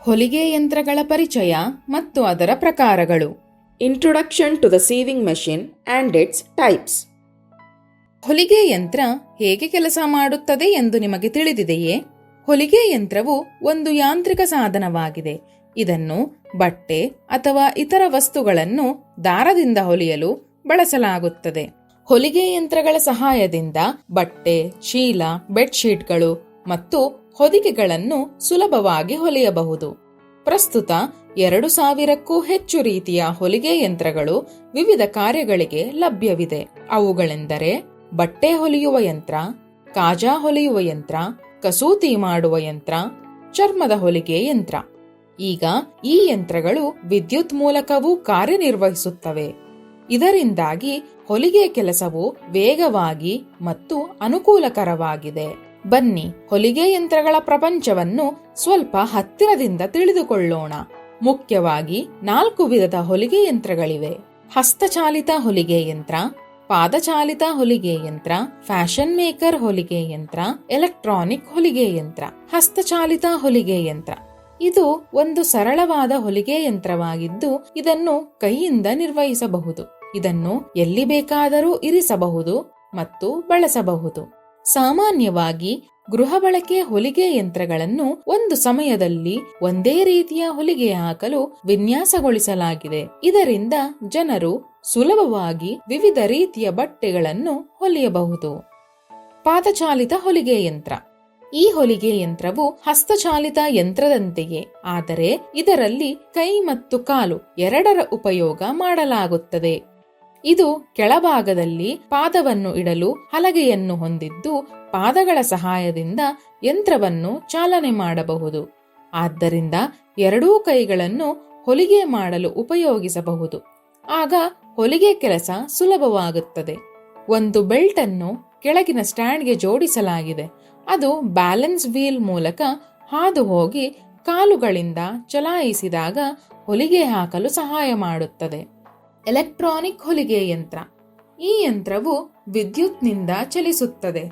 ಹೊಲಿಗೆ ಯಂತ್ರಗಳ ಪರಿಚಯ ಮತ್ತು ಅದರ ಪ್ರಕಾರಗಳು. Introduction to the sewing machine and its types. ಹೊಲಿಗೆ ಯಂತ್ರ ಹೇಗೆ ಕೆಲಸ ಮಾಡುತ್ತದೆ ಎಂದು ನಿಮಗೆ ತಿಳಿದಿದೆಯೇ? ಹೊಲಿಗೆ ಯಂತ್ರವು ಒಂದು ಯಾಂತ್ರಿಕ ಸಾಧನವಾಗಿದೆ. ಇದನ್ನು ಬಟ್ಟೆ ಅಥವಾ ಇತರ ವಸ್ತುಗಳನ್ನು ದಾರದಿಂದ ಹೊಲಿಯಲು ಬಳಸಲಾಗುತ್ತದೆ. ಹೊಲಿಗೆ ಯಂತ್ರಗಳ ಸಹಾಯದಿಂದ ಬಟ್ಟೆ, ಚೀಲ, ಬೆಡ್ಶೀಟ್ಗಳು ಮತ್ತು ಹೊದಿಕೆಗಳನ್ನು ಸುಲಭವಾಗಿ ಹೊಲಿಯಬಹುದು. ಪ್ರಸ್ತುತ 2000ಕ್ಕೂ ಹೆಚ್ಚು ರೀತಿಯ ಹೊಲಿಗೆ ಯಂತ್ರಗಳು ವಿವಿಧ ಕಾರ್ಯಗಳಿಗೆ ಲಭ್ಯವಿದೆ. ಅವುಗಳೆಂದರೆ ಬಟ್ಟೆ ಹೊಲಿಯುವ ಯಂತ್ರ, ಕಾಜಾ ಹೊಲಿಯುವ ಯಂತ್ರ, ಕಸೂತಿ ಮಾಡುವ ಯಂತ್ರ, ಚರ್ಮದ ಹೊಲಿಗೆ ಯಂತ್ರ. ಈಗ ಈ ಯಂತ್ರಗಳು ವಿದ್ಯುತ್ ಮೂಲಕವೂ ಕಾರ್ಯನಿರ್ವಹಿಸುತ್ತವೆ. ಇದರಿಂದಾಗಿ ಹೊಲಿಗೆ ಕೆಲಸವು ವೇಗವಾಗಿ ಮತ್ತು ಅನುಕೂಲಕರವಾಗಿದೆ. ಬನ್ನಿ, ಹೊಲಿಗೆ ಯಂತ್ರಗಳ ಪ್ರಪಂಚವನ್ನು ಸ್ವಲ್ಪ ಹತ್ತಿರದಿಂದ ತಿಳಿದುಕೊಳ್ಳೋಣ. ಮುಖ್ಯವಾಗಿ 4 ವಿಧದ ಹೊಲಿಗೆ ಯಂತ್ರಗಳಿವೆ. ಹಸ್ತಚಾಲಿತ ಹೊಲಿಗೆ ಯಂತ್ರ, ಪಾದಚಾಲಿತ ಹೊಲಿಗೆ ಯಂತ್ರ, ಫ್ಯಾಷನ್ ಮೇಕರ್ ಹೊಲಿಗೆ ಯಂತ್ರ, ಎಲೆಕ್ಟ್ರಾನಿಕ್ ಹೊಲಿಗೆ ಯಂತ್ರ. ಹಸ್ತಚಾಲಿತ ಹೊಲಿಗೆ ಯಂತ್ರ ಇದು ಒಂದು ಸರಳವಾದ ಹೊಲಿಗೆ ಯಂತ್ರವಾಗಿದ್ದು, ಇದನ್ನು ಕೈಯಿಂದ ನಿರ್ವಹಿಸಬಹುದು. ಇದನ್ನು ಎಲ್ಲಿ ಬೇಕಾದರೂ ಇರಿಸಬಹುದು ಮತ್ತು ಬಳಸಬಹುದು. ಸಾಮಾನ್ಯವಾಗಿ ಗೃಹ ಬಳಕೆ ಹೊಲಿಗೆ ಯಂತ್ರಗಳನ್ನು ಒಂದು ಸಮಯದಲ್ಲಿ ಒಂದೇ ರೀತಿಯ ಹೊಲಿಗೆ ಹಾಕಲು ವಿನ್ಯಾಸಗೊಳಿಸಲಾಗಿದೆ. ಇದರಿಂದ ಜನರು ಸುಲಭವಾಗಿ ವಿವಿಧ ರೀತಿಯ ಬಟ್ಟೆಗಳನ್ನು ಹೊಲಿಯಬಹುದು. ಪಾದಚಾಲಿತ ಹೊಲಿಗೆ ಯಂತ್ರ. ಈ ಹೊಲಿಗೆ ಯಂತ್ರವು ಹಸ್ತಚಾಲಿತ ಯಂತ್ರದಂತೆಯೇ, ಆದರೆ ಇದರಲ್ಲಿ ಕೈ ಮತ್ತು ಕಾಲು ಎರಡರ ಉಪಯೋಗ ಮಾಡಲಾಗುತ್ತದೆ. ಇದು ಕೆಳಭಾಗದಲ್ಲಿ ಪಾದವನ್ನು ಇಡಲು ಹಲಗೆಯನ್ನು ಹೊಂದಿದ್ದು, ಪಾದಗಳ ಸಹಾಯದಿಂದ ಯಂತ್ರವನ್ನು ಚಾಲನೆ ಮಾಡಬಹುದು. ಆದ್ದರಿಂದ ಎರಡೂ ಕೈಗಳನ್ನು ಹೊಲಿಗೆ ಮಾಡಲು ಉಪಯೋಗಿಸಬಹುದು. ಆಗ ಹೊಲಿಗೆ ಕೆಲಸ ಸುಲಭವಾಗುತ್ತದೆ. ಒಂದು ಬೆಲ್ಟ್ ಅನ್ನು ಕೆಳಗಿನ ಸ್ಟ್ಯಾಂಡ್ಗೆ ಜೋಡಿಸಲಾಗಿದೆ. ಅದು ಬ್ಯಾಲೆನ್ಸ್ ವೀಲ್ ಮೂಲಕ ಹಾದು ಹೋಗಿ ಕಾಲುಗಳಿಂದ ಚಲಾಯಿಸಿದಾಗ ಹೊಲಿಗೆ ಹಾಕಲು ಸಹಾಯ ಮಾಡುತ್ತದೆ. ಎಲೆಕ್ಟ್ರಾನಿಕ್ ಹೊಲಿಗೆ ಯಂತ್ರ. ಈ ಯಂತ್ರವು ವಿದ್ಯುತ್ನಿಂದ ಚಲಿಸುತ್ತದೆ.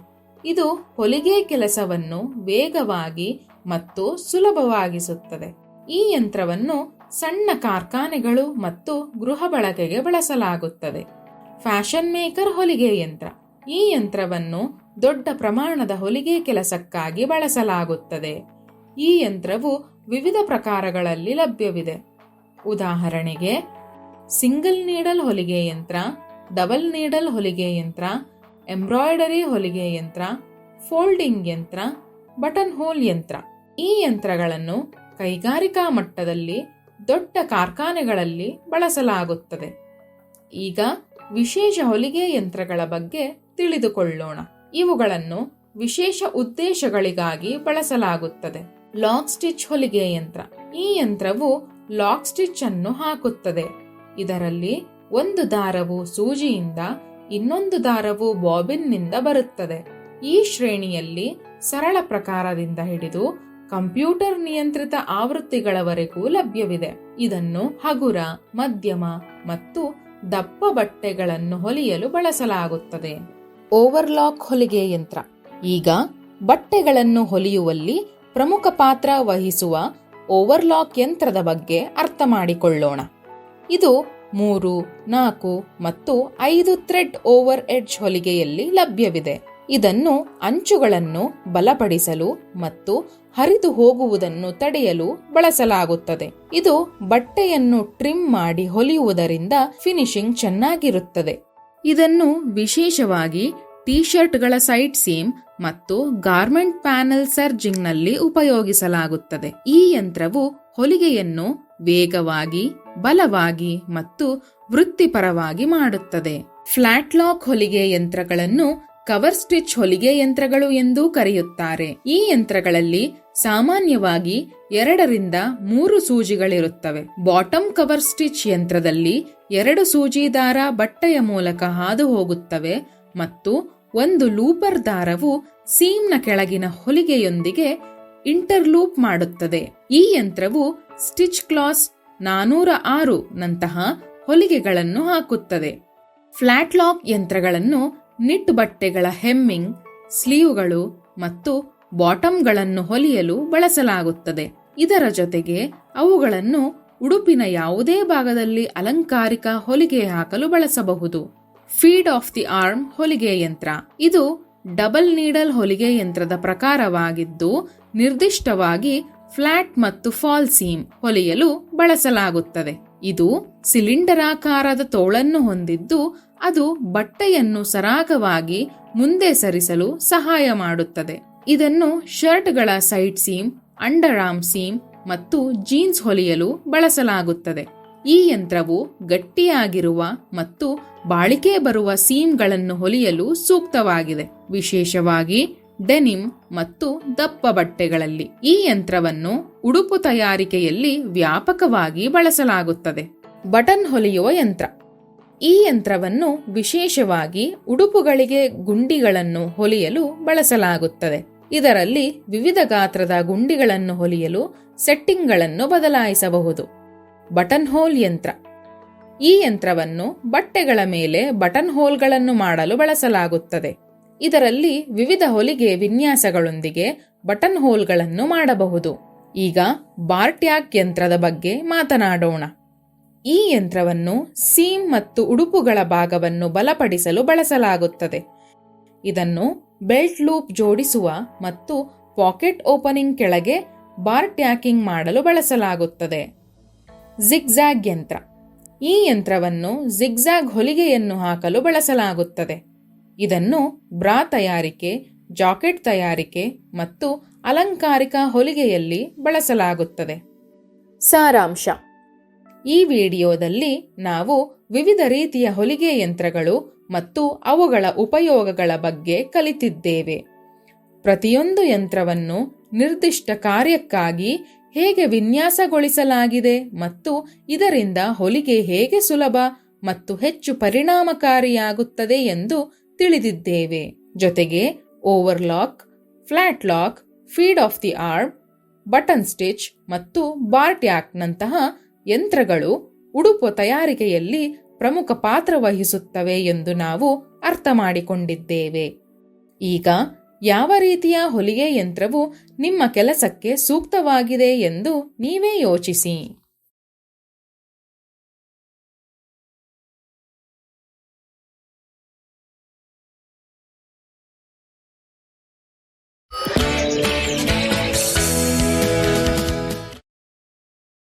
ಇದು ಹೊಲಿಗೆ ಕೆಲಸವನ್ನು ವೇಗವಾಗಿ ಮತ್ತು ಸುಲಭವಾಗಿಸುತ್ತದೆ. ಈ ಯಂತ್ರವನ್ನು ಸಣ್ಣ ಕಾರ್ಖಾನೆಗಳು ಮತ್ತು ಗೃಹ ಬಳಕೆಗೆ ಬಳಸಲಾಗುತ್ತದೆ. ಫ್ಯಾಷನ್ ಮೇಕರ್ ಹೊಲಿಗೆ ಯಂತ್ರ. ಈ ಯಂತ್ರವನ್ನು ದೊಡ್ಡ ಪ್ರಮಾಣದ ಹೊಲಿಗೆ ಕೆಲಸಕ್ಕಾಗಿ ಬಳಸಲಾಗುತ್ತದೆ. ಈ ಯಂತ್ರವು ವಿವಿಧ ಪ್ರಕಾರಗಳಲ್ಲಿ ಲಭ್ಯವಿದೆ. ಉದಾಹರಣೆಗೆ ಸಿಂಗಲ್ ನೀಡಲ್ ಹೊಲಿಗೆ ಯಂತ್ರ, ಡಬಲ್ ನೀಡಲ್ ಹೊಲಿಗೆ ಯಂತ್ರ, ಎಂಬ್ರಾಯ್ಡರಿ ಹೊಲಿಗೆ ಯಂತ್ರ, ಫೋಲ್ಡಿಂಗ್ ಯಂತ್ರ, ಬಟನ್ ಹೋಲ್ ಯಂತ್ರ. ಈ ಯಂತ್ರಗಳನ್ನು ಕೈಗಾರಿಕಾ ಮಟ್ಟದಲ್ಲಿ ದೊಡ್ಡ ಕಾರ್ಖಾನೆಗಳಲ್ಲಿ ಬಳಸಲಾಗುತ್ತದೆ. ಈಗ ವಿಶೇಷ ಹೊಲಿಗೆ ಯಂತ್ರಗಳ ಬಗ್ಗೆ ತಿಳಿದುಕೊಳ್ಳೋಣ. ಇವುಗಳನ್ನು ವಿಶೇಷ ಉದ್ದೇಶಗಳಿಗಾಗಿ ಬಳಸಲಾಗುತ್ತದೆ. ಲಾಕ್ ಸ್ಟಿಚ್ ಹೊಲಿಗೆ ಯಂತ್ರ. ಈ ಯಂತ್ರವು ಲಾಕ್ ಸ್ಟಿಚ್ ಅನ್ನು ಹಾಕುತ್ತದೆ. ಇದರಲ್ಲಿ ಒಂದು ದಾರವು ಸೂಜಿಯಿಂದ, ಇನ್ನೊಂದು ದಾರವು ಬಾಬಿನ್ನಿಂದ ಬರುತ್ತದೆ. ಈ ಶ್ರೇಣಿಯಲ್ಲಿ ಸರಳ ಪ್ರಕಾರದಿಂದ ಹಿಡಿದು ಕಂಪ್ಯೂಟರ್ ನಿಯಂತ್ರಿತ ಆವೃತ್ತಿಗಳವರೆಗೂ ಲಭ್ಯವಿದೆ. ಇದನ್ನು ಹಗುರ, ಮಧ್ಯಮ ಮತ್ತು ದಪ್ಪ ಬಟ್ಟೆಗಳನ್ನು ಹೊಲಿಯಲು ಬಳಸಲಾಗುತ್ತದೆ. ಓವರ್ಲಾಕ್ ಹೊಲಿಗೆ ಯಂತ್ರ. ಈಗ ಬಟ್ಟೆಗಳನ್ನು ಹೊಲಿಯುವಲ್ಲಿ ಪ್ರಮುಖ ಪಾತ್ರ ವಹಿಸುವ ಓವರ್ಲಾಕ್ ಯಂತ್ರದ ಬಗ್ಗೆ ಅರ್ಥ ಮಾಡಿಕೊಳ್ಳೋಣ. ಇದು 3, 4 ಮತ್ತು 5 ಥ್ರೆಡ್ ಓವರ್ ಎಡ್ಜ್ ಹೊಲಿಗೆಯಲ್ಲಿ ಲಭ್ಯವಿದೆ. ಇದನ್ನು ಅಂಚುಗಳನ್ನು ಬಲಪಡಿಸಲು ಮತ್ತು ಹರಿದು ಹೋಗುವುದನ್ನು ತಡೆಯಲು ಬಳಸಲಾಗುತ್ತದೆ. ಇದು ಬಟ್ಟೆಯನ್ನು ಟ್ರಿಮ್ ಮಾಡಿ ಹೊಲಿಯುವುದರಿಂದ ಫಿನಿಶಿಂಗ್ ಚೆನ್ನಾಗಿರುತ್ತದೆ. ಇದನ್ನು ವಿಶೇಷವಾಗಿ ಟಿ ಶರ್ಟ್ಗಳ ಸೈಡ್ ಸೀಮ್ ಮತ್ತು ಗಾರ್ಮೆಂಟ್ ಪ್ಯಾನೆಲ್ ಸರ್ಜಿಂಗ್ನಲ್ಲಿ ಉಪಯೋಗಿಸಲಾಗುತ್ತದೆ. ಈ ಯಂತ್ರವು ಹೊಲಿಗೆಯನ್ನು ವೇಗವಾಗಿ, ಬಲವಾಗಿ ಮತ್ತು ವೃತ್ತಿಪರವಾಗಿ ಮಾಡುತ್ತದೆ. ಫ್ಲಾಟ್ ಲಾಕ್ ಹೊಲಿಗೆ ಯಂತ್ರಗಳನ್ನು ಕವರ್ ಸ್ಟಿಚ್ ಹೊಲಿಗೆ ಯಂತ್ರಗಳು ಎಂದೂ ಕರೆಯುತ್ತಾರೆ. ಈ ಯಂತ್ರಗಳಲ್ಲಿ ಸಾಮಾನ್ಯವಾಗಿ 2 ರಿಂದ 3 ಸೂಜಿಗಳಿರುತ್ತವೆ. ಬಾಟಮ್ ಕವರ್ ಸ್ಟಿಚ್ ಯಂತ್ರದಲ್ಲಿ 2 ಸೂಜಿ ದಾರ ಬಟ್ಟೆಯ ಮೂಲಕ ಹಾದು ಹೋಗುತ್ತವೆ ಮತ್ತು ಒಂದು ಲೂಪರ್ ದಾರವು ಸೀಮ್ನ ಕೆಳಗಿನ ಹೊಲಿಗೆಯೊಂದಿಗೆ ಇಂಟರ್ಲೂಪ್ ಮಾಡುತ್ತದೆ. ಈ ಯಂತ್ರವು ಸ್ಟಿಚ್ ಕ್ಲಾಸ್ 406 ನಂತಹ ಹೊಲಿಗೆಗಳನ್ನು ಹಾಕುತ್ತದೆ. ಫ್ಲಾಟ್ ಲಾಕ್ ಯಂತ್ರಗಳನ್ನು ನಿಟ್ ಬಟ್ಟೆಗಳ ಹೆಮ್ಮಿಂಗ್, ಸ್ಲೀವ್ಗಳು ಮತ್ತು ಬಾಟಮ್ಗಳನ್ನು ಹೊಲಿಯಲು ಬಳಸಲಾಗುತ್ತದೆ. ಇದರ ಜೊತೆಗೆ ಅವುಗಳನ್ನು ಉಡುಪಿನ ಯಾವುದೇ ಭಾಗದಲ್ಲಿ ಅಲಂಕಾರಿಕ ಹೊಲಿಗೆ ಹಾಕಲು ಬಳಸಬಹುದು. ಫೀಡ್ ಆಫ್ ದಿ ಆರ್ಮ್ ಹೊಲಿಗೆ ಯಂತ್ರ. ಇದು ಡಬಲ್ ನೀಡಲ್ ಹೊಲಿಗೆ ಯಂತ್ರದ ಪ್ರಕಾರವಾಗಿದ್ದು ನಿರ್ದಿಷ್ಟವಾಗಿ ಫ್ಲಾಟ್ ಮತ್ತು ಫಾಲ್ ಸೀಮ್ ಹೊಲಿಯಲು ಬಳಸಲಾಗುತ್ತದೆ. ಇದು ಸಿಲಿಂಡರಾಕಾರದ ತೋಳನ್ನು ಹೊಂದಿದ್ದು ಅದು ಬಟ್ಟೆಯನ್ನು ಸರಾಗವಾಗಿ ಮುಂದೆ ಸರಿಸಲು ಸಹಾಯ ಮಾಡುತ್ತದೆ. ಇದನ್ನು ಶರ್ಟ್ಗಳ side seam, under arm seam ಮತ್ತು ಜೀನ್ಸ್ ಹೊಲಿಯಲು ಬಳಸಲಾಗುತ್ತದೆ. ಈ ಯಂತ್ರವು ಗಟ್ಟಿಯಾಗಿರುವ ಮತ್ತು ಬಾಳಿಕೆ ಬರುವ ಸೀಮ್ಗಳನ್ನು ಹೊಲಿಯಲು ಸೂಕ್ತವಾಗಿದೆ, ವಿಶೇಷವಾಗಿ ಡೆನಿಮ್ ಮತ್ತು ದಪ್ಪ ಬಟ್ಟೆಗಳಲ್ಲಿ. ಈ ಯಂತ್ರವನ್ನು ಉಡುಪು ತಯಾರಿಕೆಯಲ್ಲಿ ವ್ಯಾಪಕವಾಗಿ ಬಳಸಲಾಗುತ್ತದೆ. ಬಟನ್ ಹೊಲಿಯುವ ಯಂತ್ರ. ಈ ಯಂತ್ರವನ್ನು ವಿಶೇಷವಾಗಿ ಉಡುಪುಗಳಿಗೆ ಗುಂಡಿಗಳನ್ನು ಹೊಲಿಯಲು ಬಳಸಲಾಗುತ್ತದೆ. ಇದರಲ್ಲಿ ವಿವಿಧ ಗಾತ್ರದ ಗುಂಡಿಗಳನ್ನು ಹೊಲಿಯಲು ಸೆಟ್ಟಿಂಗ್ಗಳನ್ನು ಬದಲಾಯಿಸಬಹುದು. ಬಟನ್ ಹೋಲ್ ಯಂತ್ರ. ಈ ಯಂತ್ರವನ್ನು ಬಟ್ಟೆಗಳ ಮೇಲೆ ಬಟನ್ ಹೋಲ್ಗಳನ್ನು ಮಾಡಲು ಬಳಸಲಾಗುತ್ತದೆ. ಇದರಲ್ಲಿ ವಿವಿಧ ಹೊಲಿಗೆ ವಿನ್ಯಾಸಗಳೊಂದಿಗೆ ಬಟನ್ ಹೋಲ್ಗಳನ್ನು ಮಾಡಬಹುದು. ಈಗ ಬಾರ್ ಟ್ಯಾಕ್ ಯಂತ್ರದ ಬಗ್ಗೆ ಮಾತನಾಡೋಣ. ಈ ಯಂತ್ರವನ್ನು ಸೀಮ್ ಮತ್ತು ಉಡುಪುಗಳ ಭಾಗವನ್ನು ಬಲಪಡಿಸಲು ಬಳಸಲಾಗುತ್ತದೆ. ಇದನ್ನು ಬೆಲ್ಟ್ ಲೂಪ್ ಜೋಡಿಸುವ ಮತ್ತು ಪಾಕೆಟ್ ಓಪನಿಂಗ್ ಕೆಳಗೆ ಬಾರ್ ಟ್ಯಾಕಿಂಗ್ ಮಾಡಲು ಬಳಸಲಾಗುತ್ತದೆ. ಜಿಗ್ಜಾಗ್ ಯಂತ್ರ. ಈ ಯಂತ್ರವನ್ನು ಜಿಗ್ಜಾಗ್ ಹೊಲಿಗೆಯನ್ನು ಹಾಕಲು ಬಳಸಲಾಗುತ್ತದೆ. ಇದನ್ನು ಬ್ರಾ ತಯಾರಿಕೆ, ಜಾಕೆಟ್ ತಯಾರಿಕೆ ಮತ್ತು ಅಲಂಕಾರಿಕ ಹೊಲಿಗೆಯಲ್ಲಿ ಬಳಸಲಾಗುತ್ತದೆ. ಸಾರಾಂಶ. ಈ ವಿಡಿಯೋದಲ್ಲಿ ನಾವು ವಿವಿಧ ರೀತಿಯ ಹೊಲಿಗೆ ಯಂತ್ರಗಳು ಮತ್ತು ಅವುಗಳ ಉಪಯೋಗಗಳ ಬಗ್ಗೆ ಕಲಿತಿದ್ದೇವೆ. ಪ್ರತಿಯೊಂದು ಯಂತ್ರವನ್ನು ನಿರ್ದಿಷ್ಟ ಕಾರ್ಯಕ್ಕಾಗಿ ಹೇಗೆ ವಿನ್ಯಾಸಗೊಳಿಸಲಾಗಿದೆ ಮತ್ತು ಇದರಿಂದ ಹೊಲಿಗೆ ಹೇಗೆ ಸುಲಭ ಮತ್ತು ಹೆಚ್ಚು ಪರಿಣಾಮಕಾರಿಯಾಗುತ್ತದೆ ಎಂದು ತಿಳಿದಿದ್ದೇವೆ. ಜೊತೆಗೆ overlock, flat lock, feed of the arm, button stitch ಮತ್ತು ಬಾರ್ ಟ್ಯಾಕ್ ನಂತಹ ಯಂತ್ರಗಳು ಉಡುಪು ತಯಾರಿಕೆಯಲ್ಲಿ ಪ್ರಮುಖ ಪಾತ್ರ ವಹಿಸುತ್ತವೆ ಎಂದು ನಾವು ಅರ್ಥ ಮಾಡಿಕೊಂಡಿದ್ದೇವೆ. ಈಗ ಯಾವ ರೀತಿಯ ಹೊಲಿಗೆ ಯಂತ್ರವು ನಿಮ್ಮ ಕೆಲಸಕ್ಕೆ ಸೂಕ್ತವಾಗಿದೆ ಎಂದು ನೀವೇ ಯೋಚಿಸಿ.